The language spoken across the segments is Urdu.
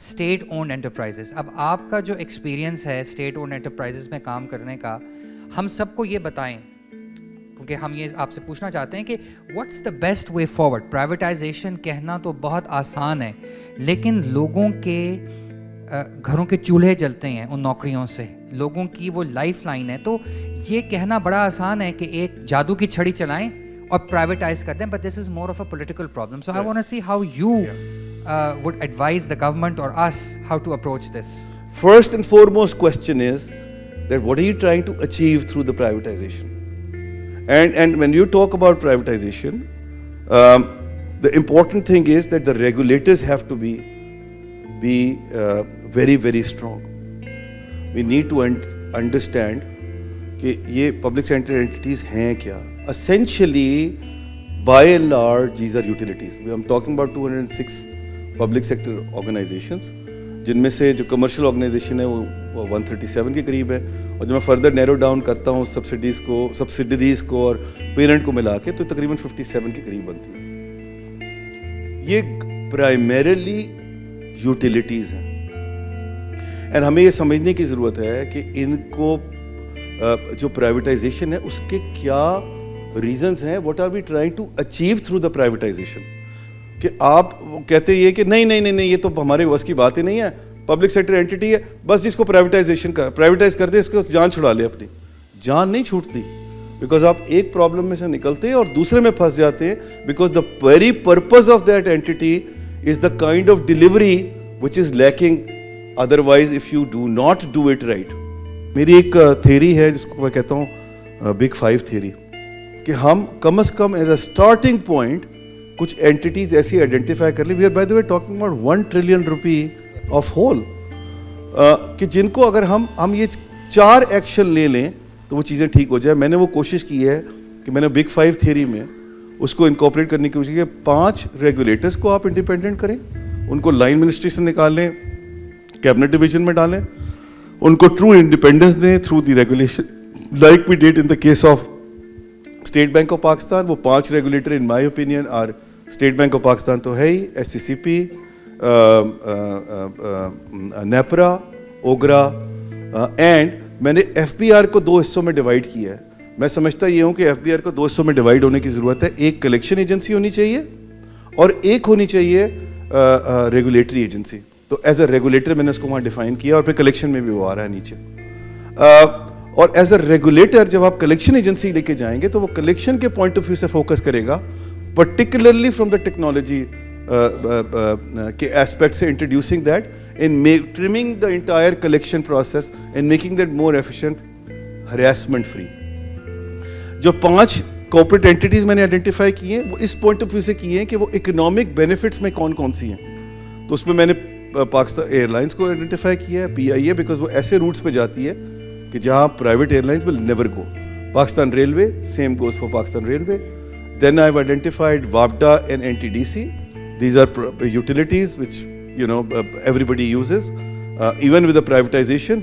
State owned enterprises. اب آپ کا جو ایکسپیرینس ہے اسٹیٹ اونڈ انٹرپرائزز میں کام کرنے کا, ہم سب کو یہ بتائیں, کیونکہ ہم یہ آپ سے پوچھنا چاہتے ہیں کہ what's the best way forward. Privatisation کہنا تو بہت آسان ہے, لیکن لوگوں کے گھروں کے چولہے جلتے ہیں ان نوکریوں سے, لوگوں کی وہ لائف لائن ہے. تو یہ کہنا بڑا آسان ہے کہ ایک جادو کی چھڑی چلائیں اور پرائیویٹائز کر دیں, but this is more of a political problem. So I want to see how you would advise the government or us how to approach this. First and foremost question is that what are you trying to achieve through the privatization? And when you talk about privatization, the important thing is that the regulators have to be very, very strong. We need to understand کہ یہ public sector entities ہیں کیا. Essentially, by and large, these are utilities. I'm talking about 206 public sector organisations, جن میں سے جو کمرشل آرگنائزیشن ہے وہ 137 کے قریب ہے, اور جو میں فردر نیرو ڈاؤن کرتا ہوں سبسڈریز کو اور پیرنٹ کو ملا کے تو تقریباً 57 کے قریب بنتی ہے. یہ پرائمریلی یوٹیلیٹیز ہیں, اینڈ ہمیں یہ سمجھنے کی ضرورت ہے کہ ان کو جو پرائیویٹائزیشن ہے اس کے کیا ریزنز ہیں, what are we trying to achieve through the privatisation. کہ آپ کہتے یہ کہ نہیں یہ تو ہمارے بس کی بات ہی نہیں ہے, پبلک سیکٹر اینٹی ہے, بس جس کو پرائیویٹائز کر دے اس کو جان چھڑا لے. اپنی جان نہیں چھوٹتی, بیکاز آپ ایک پرابلم میں سے نکلتے ہیں اور دوسرے میں پھنس جاتے ہیں, because the very purpose of that entity is the kind of delivery which is lacking otherwise if you do not do it right. میری ایک تھیوری ہے جس کو میں کہتا ہوں بگ 5 تھیوری, کہ ہم کم از کم ایز اے اسٹارٹنگ پوائنٹ کچھ اینٹیز ایسی آئیڈینٹیفائی کر لی. We are by the way talking about 1 trillion rupee of whole, کہ جن کو اگر ہم یہ 4 ایکشن لے لیں تو وہ چیزیں ٹھیک ہو جائیں. میں نے وہ کوشش کی ہے کہ میں نے بگ 5 تھیوری میں اس کو انکارپوریٹ کرنے کی کوشش کی ہے. 5 ریگولیٹرز کو آپ انڈیپینڈنٹ کریں, ان کو لائن منسٹری سے نکال لیں, کیبنٹ ڈویژن میں ڈالیں, ان کو ٹرو انڈیپینڈنس دیں through the regulation like we did in the case of State Bank of Pakistan. وہ 5 regulator in my opinion are State Bank of Pakistan تو ہے ہی, S C C P, NEPRA, OGRA, and میں نے ایف بی آر کو 2 حصوں میں ڈیوائڈ کیا ہے. میں سمجھتا یہ ہوں کہ ایف بی آر کو 2 حصوں میں ڈیوائڈ ہونے کی ضرورت ہے. ایک کلیکشن ایجنسی ہونی چاہیے اور ایک ہونی چاہیے ریگولیٹری ایجنسی. تو ایز اے ریگولیٹر میں نے اس کو وہاں ڈیفائن کیا, اور پھر کلیکشن میں بھی وہ آ رہا ہے نیچے. اور ایز اے ریگولیٹر جب آپ کلیکشن ایجنسی لے کے جائیں گے تو وہ کلیکشن کے پوائنٹ آف ویو سے فوکس کرے گا, particularly from the technology کے aspect سے introducing that in trimming the entire collection process and making that more efficient, harassment free. جو 5 corporate entities میں نے identify کی ہیں وہ اس point of view سے کی ہیں کہ وہ economic benefits میں کون سی ہیں. تو اس میں میں نے پاکستان ایئر لائنس کو identify کیا ہے, PIA, because وہ ایسے روٹس پہ جاتی ہے کہ جہاں private airlines will never go. Pakistan Railway, same goes for Pakistan Railway. Then I've identified WAPDA and NTDC. These are utilities which everybody uses. Even with the privatization,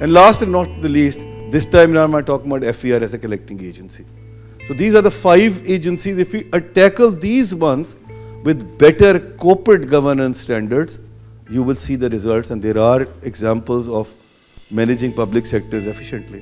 And last and not the least, this time now I'm talking about FER as a collecting agency. So these are the 5 agencies. If we tackle these ones with better corporate governance standards, you will see the results, and there are examples of managing public sectors efficiently.